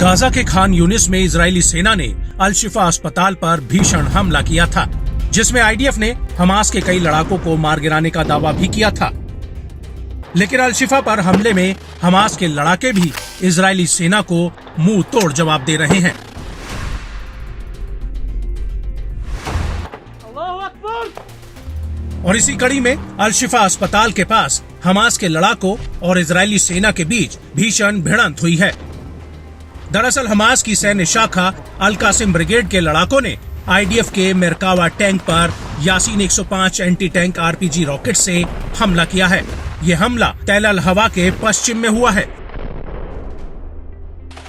Gaza के खान यूनिस में Israeli सेना ने अल शिफा अस्पताल पर भीषण हमला किया था, जिसमें आईडीएफ ने हमास के कई लड़ाकों को मार गिराने का दावा भी किया था। लेकिन अल शिफा पर हमले में हमास के लड़ाके भी इजरायली सेना को मुंह तोड़ जवाब दे रहे हैं। और इसी कड़ी में अल शिफा अस्पताल के पास हमास के लड़ाकों और इजरायली सेना के बीच भीषण भिड़ंत हुई है। दरअसल हमास की सैन्य शाखा अल कासिम ब्रिगेड के लड़ाकों ने आईडीएफ के मेरकावा टैंक पर Yasin 105 anti tank RPG rocket से हमला किया है। ये हमला तैल अल हवा के पश्चिम में हुआ है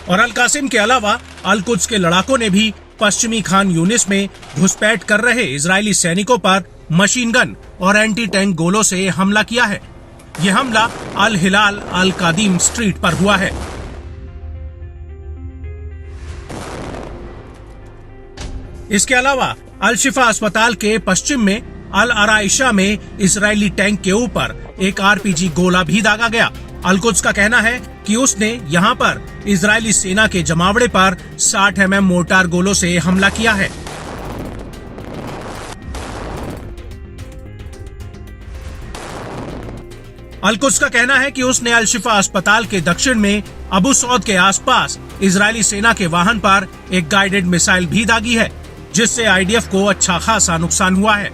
और अल कासिम के अलावा अल कुद्स के लड़ाकों ने भी पश्चिमी खान यूनिस में घुसपैठ कर रहे इजरायली सैनिकों पर मशीन गन और एंटी टैंक गोलों से हमला किया है। यह हमला अल हिलाल अल कादीम स्ट्रीट पर हुआ है। इसके अलावा अल शिफा अस्पताल के पश्चिम में अल अराइशा में इजरायली टैंक के ऊपर एक आरपीजी गोला भी दागा गया। अल कुद्स का कहना है कि उसने यहां पर इजरायली सेना के जमावड़े पर 60 mm मोर्टार गोलों से हमला किया है। अल कुद्स का कहना है कि उसने अल शिफा अस्पताल के दक्षिण में अबू सौद के आसपास इजरायली सेना के वाहन पर एक गाइडेड मिसाइल भी दागी है, जिससे आईडीएफ को अच्छा खासा नुकसान हुआ है।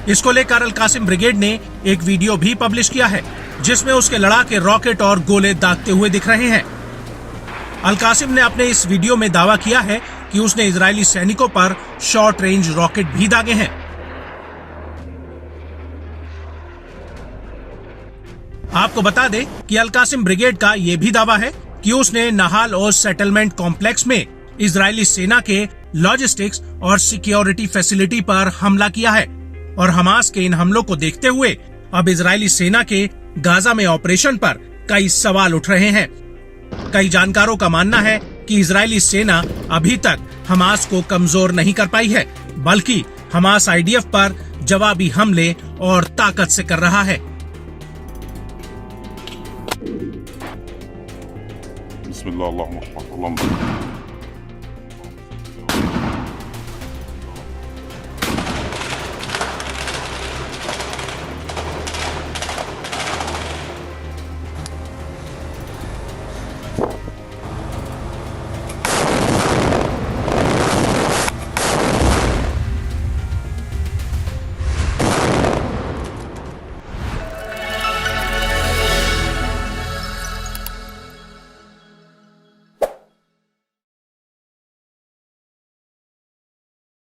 इसको लेकर अल कासिम ब्रिगेड ने एक वीडियो भी पब्लिश किया है, जिसमें उसके लड़ाके रॉकेट और गोले दागते हुए दिख रहे हैं। अल कासिम ने अपने इस वीडियो में दावा किया है कि उसने इजरायली सैनिकों पर शॉर्ट रेंज रॉकेट भी दागे हैं। आपको बता दें कि अल कासिम ब्रिगेड का यह भी दावा है कि उसने नहाल और सेटलमेंट कॉम्प्लेक्स में इजरायली सेना के लॉजिस्टिक्स और सिक्योरिटी फैसिलिटी पर हमला किया है और हमास के इन हमलों को देखते हुए अब इजरायली सेना के गाजा में ऑपरेशन पर कई सवाल उठ रहे हैं। कई जानकारों का मानना है कि इजरायली सेना अभी तक हमास को कमजोर नहीं कर पाई है, बल्कि हमास आईडीएफ पर जवाबी हमले और ताकत से कर रहा है। बिस्मिल्लाह